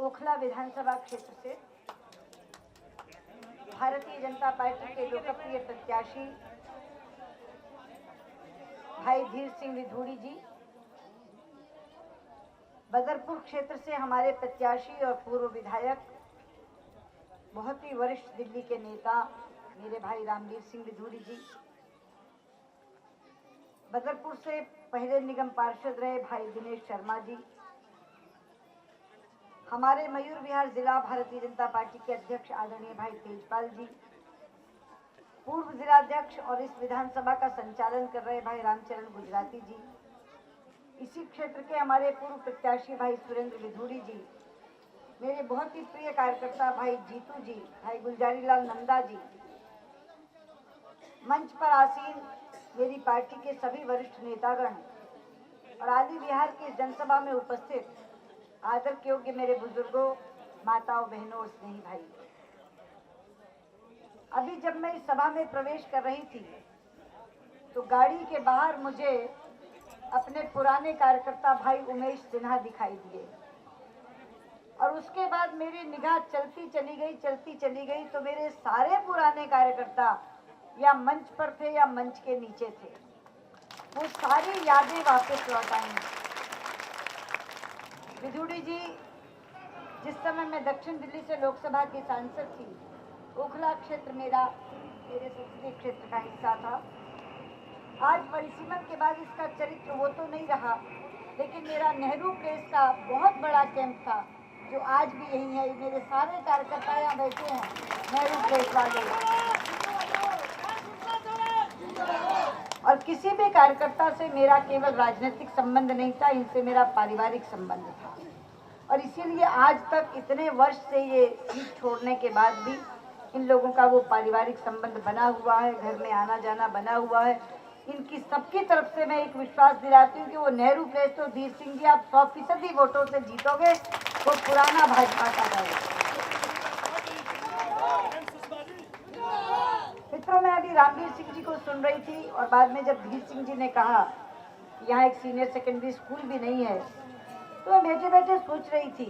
ओखला विधानसभा क्षेत्र से भारतीय जनता पार्टी के लोकप्रिय प्रत्याशी भाई धीर सिंह विधूड़ी जी, बदरपुर क्षेत्र से हमारे प्रत्याशी और पूर्व विधायक, बहुत ही वरिष्ठ दिल्ली के नेता मेरे भाई रामवीर सिंह विधूड़ी जी, बदरपुर से पहले निगम पार्षद रहे भाई दिनेश शर्मा जी, हमारे मयूर विहार जिला भारतीय जनता पार्टी के अध्यक्ष आदरणीय भाई तेजपाल जी, पूर्व जिलाध्यक्ष और इस विधानसभा का संचालन कर रहे भाई रामचरण गुजराती जी, इसी क्षेत्र के हमारे पूर्व प्रत्याशी भाई सुरेंद्र विधूड़ी जी, मेरे बहुत ही प्रिय कार्यकर्ता भाई जीतू जी, भाई गुलजारी लाल नंदा जी, मंच पर आसीन मेरी पार्टी के सभी वरिष्ठ नेतागण और आदि विहार की जनसभा में उपस्थित आदर के योग्य मेरे बुजुर्गों, माताओं, बहनों और स्नेही भाई, अभी जब मैं इस सभा में प्रवेश कर रही थी तो गाड़ी के बाहर मुझे अपने पुराने कार्यकर्ता भाई उमेश सिन्हा दिखाई दिए और उसके बाद मेरी निगाह चलती चली गई तो मेरे सारे पुराने कार्यकर्ता या मंच पर थे या मंच के नीचे थे। वो सारी यादें वापस लौट आई। विधूड़ी जी, जिस समय मैं दक्षिण दिल्ली से लोकसभा की सांसद थी, ओखला क्षेत्र मेरे संसदीय क्षेत्र का हिस्सा था। आज परिसीमन के बाद इसका चरित्र वो तो नहीं रहा, लेकिन मेरा नेहरू प्लेस का बहुत बड़ा कैंप था जो आज भी यही है। मेरे सारे कार्यकर्ता यहाँ बैठे हैं, नेहरू प्लेस वाले। और किसी भी कार्यकर्ता से मेरा केवल राजनीतिक संबंध नहीं था, इनसे मेरा पारिवारिक संबंध था और इसीलिए आज तक इतने वर्ष से ये सीट छोड़ने के बाद भी इन लोगों का वो पारिवारिक संबंध बना हुआ है, घर में आना जाना बना हुआ है। इनकी सबकी तरफ से मैं एक विश्वास दिलाती हूँ कि वो नेहरू प्लेस तो धीर सिंह जी आप 100% वोटों से जीतोगे, वो पुराना भाजपा का है। मित्रों, मैं अभी रामवीर सिंह जी को सुन रही थी और बाद में जब धीर सिंह जी ने कहा कि यहाँ एक सीनियर सेकेंडरी स्कूल भी नहीं है, तो मैं बैठे बैठे सोच रही थी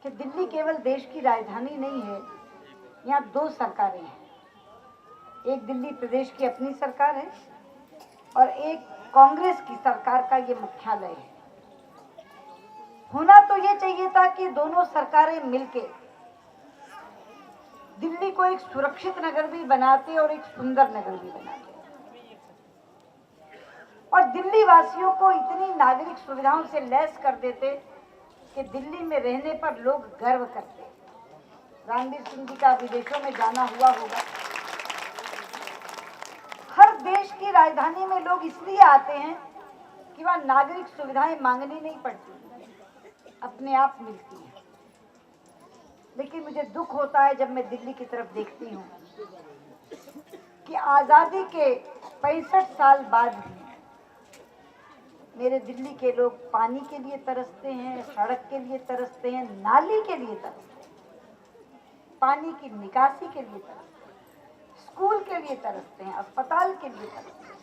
कि दिल्ली केवल देश की राजधानी नहीं है, यहाँ दो सरकारें हैं। एक दिल्ली प्रदेश की अपनी सरकार है और एक कांग्रेस की सरकार का ये मुख्यालय है। होना तो ये चाहिए था कि दोनों सरकारें मिलके दिल्ली को एक सुरक्षित नगर भी बनाते और एक सुंदर नगर भी बनाते और दिल्ली वासियों को इतनी नागरिक सुविधाओं से लैस कर देते कि दिल्ली में रहने पर लोग गर्व करते। रामवीर सिंह जी का विदेशों में जाना हुआ होगा। हर देश की राजधानी में लोग इसलिए आते हैं कि वहाँ नागरिक सुविधाएं मांगनी नहीं पड़ती, अपने आप मिलती हैं। लेकिन मुझे दुख होता है जब मैं दिल्ली की तरफ देखती हूँ कि आज़ादी के 65 साल बाद भी मेरे दिल्ली के लोग पानी के लिए तरसते हैं, सड़क के लिए तरसते हैं, नाली के लिए तरसते हैं, पानी की निकासी के लिए तरसते हैं, स्कूल के लिए तरसते हैं, अस्पताल के लिए तरसते हैं।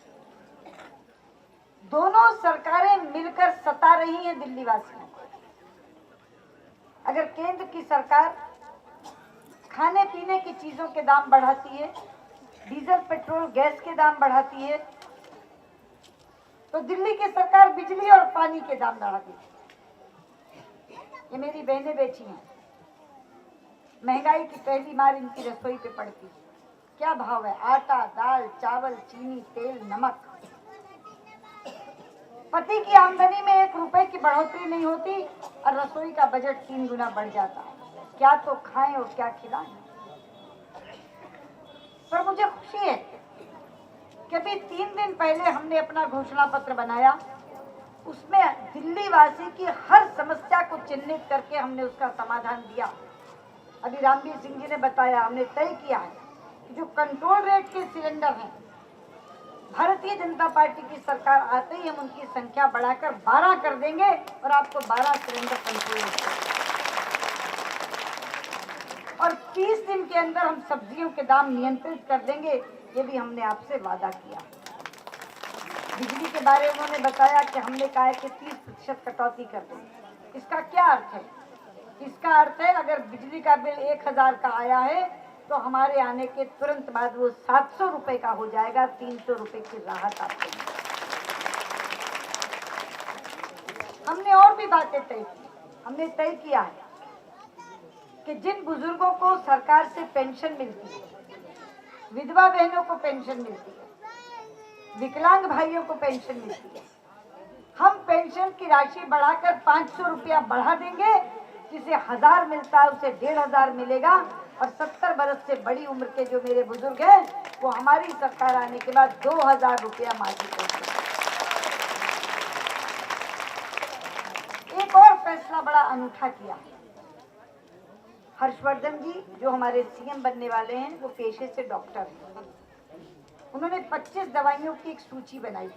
दोनों सरकारें मिलकर सता रही हैं दिल्ली वासियों को। अगर केंद्र की सरकार खाने पीने की चीजों के दाम बढ़ाती है, डीजल पेट्रोल गैस के दाम बढ़ाती है, तो दिल्ली की सरकार बिजली और पानी के दाम बढ़ा देती है। ये मेरी बहनें बैठी हैं, महंगाई की पहली मार इनकी रसोई पे पड़ती है। क्या भाव है? आटा, दाल, चावल, चीनी, तेल, नमक। पति की आमदनी में 1 रुपए की बढ़ोतरी नहीं होती और रसोई का बजट 3 गुना बढ़ जाता है। क्या तो खाएं और क्या खिलाएं। पर मुझे खुशी है कि अभी 3 दिन पहले हमने अपना घोषणा पत्र बनाया, उसमें दिल्ली वासी की हर समस्या को चिन्हित करके हमने उसका समाधान दिया। अभी रामवीर सिंह जी ने बताया, हमने तय किया है कि जो कंट्रोल रेट के सिलेंडर हैं, भारतीय जनता पार्टी की सरकार आते ही हम उनकी संख्या बढ़ाकर 12 कर देंगे और आपको 12 सिलेंडर कंट्रोल रेट और 30 दिन के अंदर हम सब्जियों के दाम नियंत्रित कर देंगे। ये भी हमने आपसे वादा किया। बिजली के बारे में उन्होंने बताया कि हमने कहा है कि 30% कटौती कर देंगे। इसका क्या अर्थ है? इसका अर्थ है अगर बिजली का बिल 1000 का आया है तो हमारे आने के तुरंत बाद वो 700 रुपए का हो जाएगा। 300 रुपए की राहत आपको मिलेगी। हमने और भी बातें तय की। हमने तय किया है कि जिन बुजुर्गों को सरकार से पेंशन मिलती है, विधवा बहनों को पेंशन मिलती है, विकलांग भाइयों को पेंशन मिलती है, हम पेंशन की राशि बढ़ाकर 500 रुपया बढ़ा देंगे। जिसे 1000 मिलता है उसे 1500 मिलेगा। और 70 बरस से बड़ी उम्र के जो मेरे बुजुर्ग हैं वो हमारी सरकार आने के बाद 2000 रुपया मासिक पेंशन। एक और फैसला बड़ा अनूठा किया। हर्षवर्धन जी जो हमारे सीएम बनने वाले हैं वो पेशे से डॉक्टर हैं। उन्होंने 25 दवाइयों की एक सूची बनाई।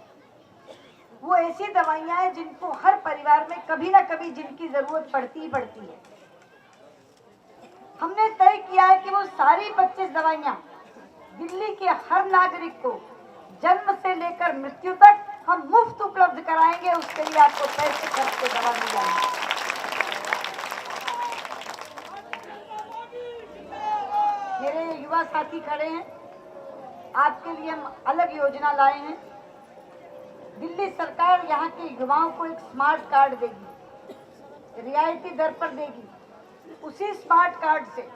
वो ऐसी दवाइयां हैं जिनको हर परिवार में कभी ना कभी जिनकी जरूरत पड़ती ही पड़ती है। हमने तय किया है कि वो सारी 25 दवाइयां दिल्ली के हर नागरिक को जन्म से लेकर मृत्यु तक हम मुफ्त उपलब्ध कराएंगे। उसके लिए आपको पैसे खर्च के दवा मिल जाएंगे। मेरे युवा साथी खड़े हैं, आपके लिए हम अलग योजना लाए हैं। दिल्ली सरकार यहाँ के युवाओं को एक स्मार्ट कार्ड देगी, रियायती दर पर देगी। उसी स्मार्ट कार्ड से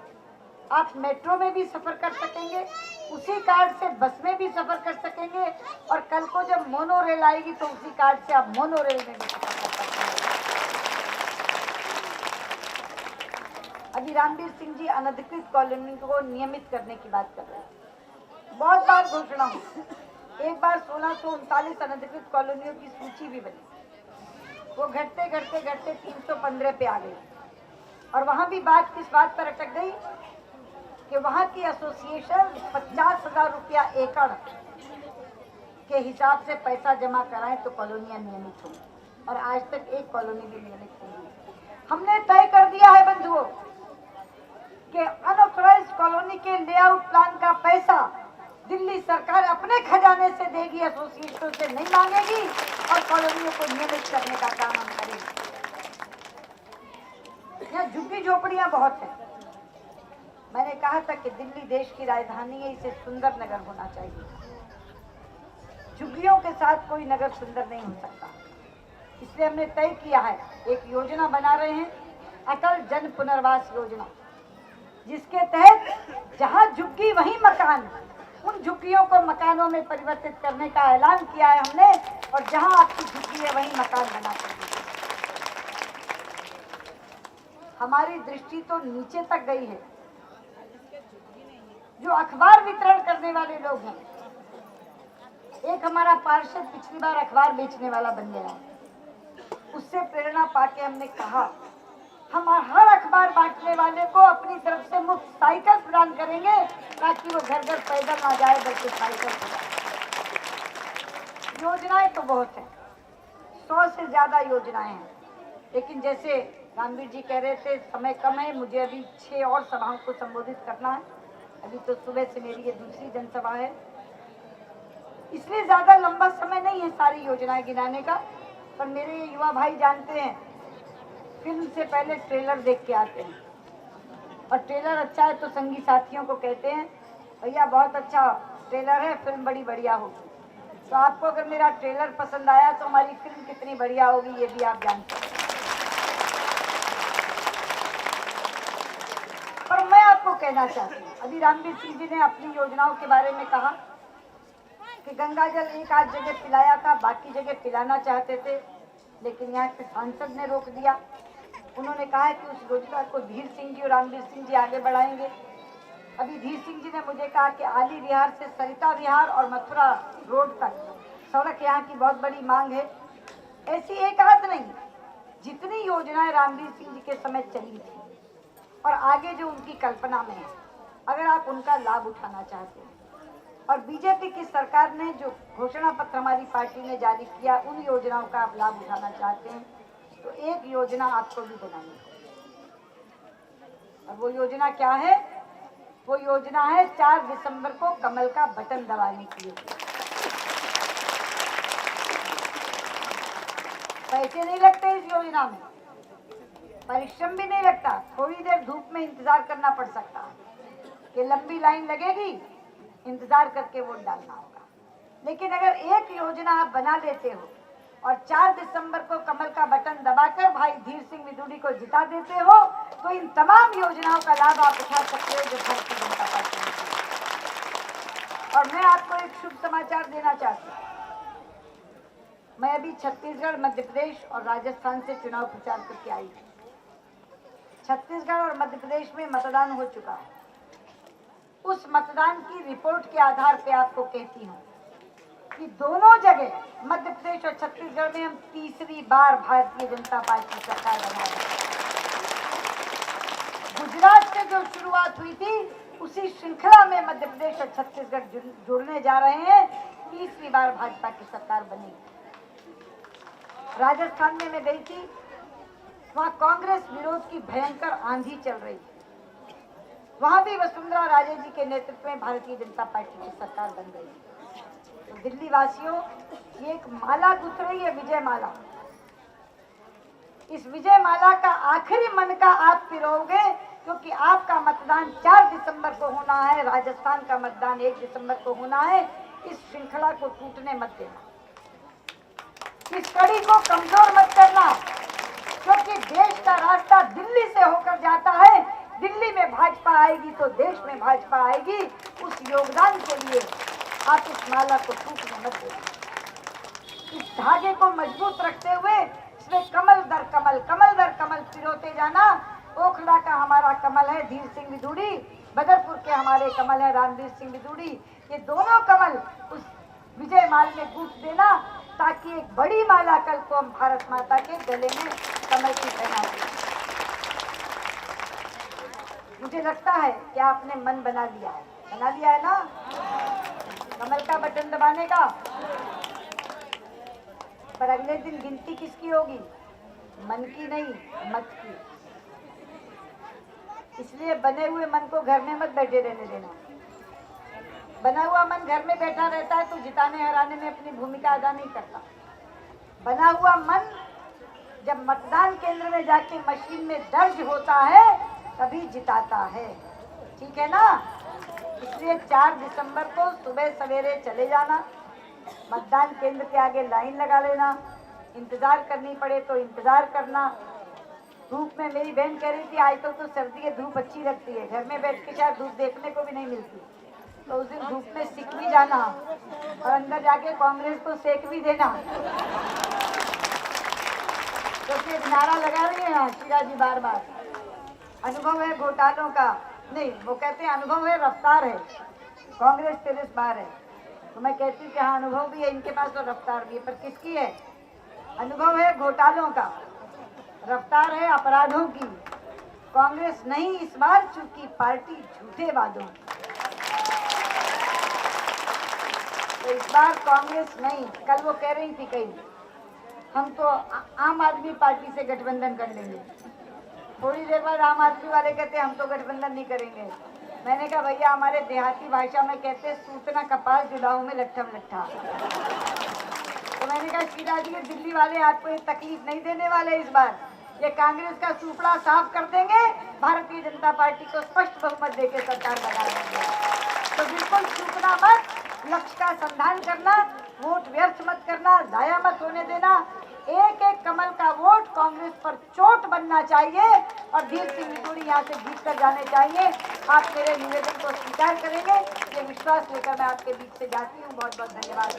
आप मेट्रो में भी सफर कर सकेंगे, उसी कार्ड से बस में भी सफर कर सकेंगे और कल को जब मोनो रेल आएगी तो उसी कार्ड से आप मोनो रेल में भी सफर कर सकेंगे। अभी रामवीर सिंह जी अनधिकृत कॉलोनी को नियमित करने की बात कर रहे हैं। बहुत बार घोषणा हुई। एक बार 1639 अनधिकृत कॉलोनियों की सूची भी बनी। वो घटते घटते घटते 315 पे आ गई। और वहां भी बात किस बात पर अटक गई कि वहां की एसोसिएशन 50,000 रुपया एकड़ के हिसाब से पैसा जमा कराएं तो कॉलोनियां नियमित होंगी। और आज तक एक कॉलोनी भी नियमित नहीं हुई। हमने तय कर दिया है बंधुओं कि अनऑथराइज्ड कॉलोनी के लेआउट प्लान का पैसा दिल्ली सरकार अपने खजाने से देगी, एसोसिएशन से नहीं मांगेगी और कॉलोनियों को नियमित करने का काम हम करेंगे। यहाँ झुग्गी झोपड़ियां बहुत हैं। मैंने कहा था कि दिल्ली देश की राजधानी है, इसे सुंदर नगर होना चाहिए। झुग्गियों के साथ कोई नगर सुंदर नहीं हो सकता। इसलिए हमने तय किया है, एक योजना बना रहे हैं, अटल जन पुनर्वास योजना, जिसके तहत जहां झुग्गी वहीं मकान, उन झुग्गियों को मकानों में परिवर्तित करने का ऐलान किया है हमने। और जहां आपकी झुग्गी है वहीं मकान बना सकते। हमारी दृष्टि तो नीचे तक गई है। जो अखबार वितरण करने वाले लोग हैं, एक हमारा पार्षद पिछली बार अखबार बेचने वाला बन गया। उससे प्रेरणा पाके हमने कहा हम हर अखबार बांटने वाले को अपनी तरफ से मुफ्त साइकिल प्रदान करेंगे, ताकि वो घर घर पैदल ना जाए बल्कि साइकिल से जाए। योजनाएं तो बहुत हैं, 100 से ज्यादा योजनाएं हैं। लेकिन जैसे रामवीर जी कह रहे थे समय कम है, मुझे अभी 6 और सभाओं को संबोधित करना है। अभी तो सुबह से मेरी ये दूसरी जनसभा है, इसलिए ज्यादा लंबा समय नहीं है सारी योजनाएं गिनाने का। पर मेरे युवा भाई जानते हैं, फिल्म से पहले ट्रेलर देख के आते हैं, और ट्रेलर अच्छा है तो संगी साथियों को कहते हैं भैया बहुत अच्छा ट्रेलर है, फिल्म बड़ी बढ़िया होगी। तो आपको अगर मेरा ट्रेलर पसंद आया तो हमारी फिल्म कितनी बढ़िया होगी ये भी आप जानते हैं। पर मैं आपको कहना चाहती हूँ, अभी रामवीर सिंह जी ने अपनी योजनाओं के बारे में कहा कि गंगा जल एक आध जगह पिलाया था, बाकी जगह पिलाना चाहते थे, लेकिन यहाँ के सांसद ने रोक दिया। उन्होंने कहा है कि उस योजना को धीर सिंह जी और रामवीर सिंह जी आगे बढ़ाएंगे। अभी धीर सिंह जी ने मुझे कहा कि आली विहार से सरिता विहार और मथुरा रोड तक सड़क यहाँ की बहुत बड़ी मांग है। ऐसी एक आध नहीं, जितनी योजनाएं रामवीर सिंह जी के समय चली थी और आगे जो उनकी कल्पना में है, अगर आप उनका लाभ उठाना चाहते हैं और बीजेपी की सरकार ने जो घोषणा पत्र हमारी पार्टी ने जारी किया, उन योजनाओं का आप लाभ उठाना चाहते हैं, तो एक योजना आपको भी बनानी है। और वो योजना क्या है? वो योजना है 4 दिसंबर को कमल का बटन दबाने की योजना। पैसे नहीं लगते इस योजना में, परिश्रम भी नहीं लगता, थोड़ी देर धूप में इंतजार करना पड़ सकता है कि लंबी लाइन लगेगी, इंतजार करके वोट डालना होगा। लेकिन अगर एक योजना आप बना लेते हो और 4 दिसंबर को कमल का बटन दबाकर भाई धीर सिंह विधूड़ी को जिता देते हो, तो इन तमाम योजनाओं का लाभ आप उठा सकते हो जो भारतीय जनता पार्टी ने दिया। और मैं आपको एक शुभ समाचार देना चाहती हूँ। मैं अभी छत्तीसगढ़, मध्य प्रदेश और राजस्थान से चुनाव प्रचार करके आई हूँ। छत्तीसगढ़ और मध्य प्रदेश में मतदान हो चुका है। उस मतदान की रिपोर्ट के आधार पे आपको कहती हूँ कि दोनों जगह, मध्य प्रदेश और छत्तीसगढ़ में हम तीसरी बार भारतीय जनता पार्टी सरकार बना रहे हैं। गुजरात से जो शुरुआत हुई थी, उसी श्रृंखला में मध्य प्रदेश और छत्तीसगढ़ जुड़ने जा रहे हैं। तीसरी बार भाजपा की सरकार बनेगी। राजस्थान में मैं गई थी, वहां कांग्रेस विरोध की भयंकर आंधी चल रही है। वहां भी वसुंधरा राजे जी के नेतृत्व में भारतीय जनता पार्टी की सरकार बन गई। तो दिल्ली वासियों, ये एक माला गुथ रही है, विजय माला। इस विजय माला का आखिरी मनका आप पिरोगे, क्योंकि आपका मतदान 4 दिसंबर को होना है, राजस्थान का मतदान 1 दिसंबर को होना है। इस श्रृंखला को टूटने मत देना, इस कड़ी को कमजोर मत करना, क्योंकि देश का रास्ता दिल्ली से होकर जाता है। दिल्ली में भाजपा आएगी तो देश में भाजपा आएगी। उस योगदान के लिए आप इस माला को टूटने मत देना। इस धागे को मजबूत रखते हुए इसमें कमल दर कमल, कमल दर कमल पिरोते जाना। ओखला का हमारा कमल है धीर सिंह विधूड़ी, बदरपुर के हमारे कमल है रामवीर सिंह विधूड़ी। ये दोनों कमल उस विजय माल में गूंथ देना, ताकि एक बड़ी माला कल को हम भारत माता के गले में कमल की पहना दें। मुझे लगता है कि आपने मन बना लिया है ना, कमल का बटन दबाने का। पर अगले दिन गिनती किसकी होगी? मन की नहीं, मत की। इसलिए बने हुए मन को घर में मत बैठे रहने देना। बना हुआ मन घर में बैठा रहता है तो जिताने हराने में अपनी भूमिका अदा नहीं करता। बना हुआ मन जब मतदान केंद्र में जाके मशीन में दर्ज होता है, तभी जिताता है। ठीक है ना? इसलिए 4 दिसंबर को सुबह सवेरे चले जाना, मतदान केंद्र के आगे लाइन लगा लेना, इंतजार करनी पड़े तो इंतजार करना। धूप में, मेरी बहन कह रही थी आज तो सर्दी है, धूप अच्छी लगती है, घर में बैठ के शायद धूप देखने को भी नहीं मिलती, तो उस दिन धूप में सिक भी जाना और अंदर जाके कांग्रेस को सेक भी देना। तो फिर नारा लगा रही है शीला जी बार बार, अनुभव है घोटालों का, नहीं वो कहते हैं अनुभव है रफ्तार है, कांग्रेस 33 बार है। तो मैं कहती हूँ कि हाँ अनुभव भी है इनके पास और रफ्तार भी है, पर किसकी है? अनुभव है घोटालों का, रफ्तार है अपराधों की। कांग्रेस नहीं इस बार, चूंकि पार्टी झूठे वादों की। तो इस बार कांग्रेस नहीं। कल वो कह रही थी कहीं हम तो आम आदमी पार्टी से गठबंधन कर लेंगे, थोड़ी देर बाद आम आदमी वाले कहते हम तो गठबंधन नहीं करेंगे। मैंने कहा भैया हमारे देहाती भाषा में कहते सूतना कपास जुलाओं में लट्ठम लट्ठा। तो मैंने कहा शीला जी दिल्ली वाले आपको ये तकलीफ नहीं देने वाले, इस बार ये कांग्रेस का सुपड़ा साफ कर देंगे, भारतीय जनता पार्टी को स्पष्ट बहुमत देकर सरकार बना देंगे। तो बिल्कुल चूकना मत, लक्ष्य का संधान करना, वोट व्यर्थ मत करना, जाया मत होने देना। एक एक कमल का वोट कांग्रेस पर चोट बनना चाहिए और धीर सिंह विधूड़ी यहाँ से जीत कर जाने चाहिए। आप मेरे निवेदन को स्वीकार करेंगे, ये विश्वास लेकर मैं आपके बीच से जाती हूँ। बहुत बहुत धन्यवाद।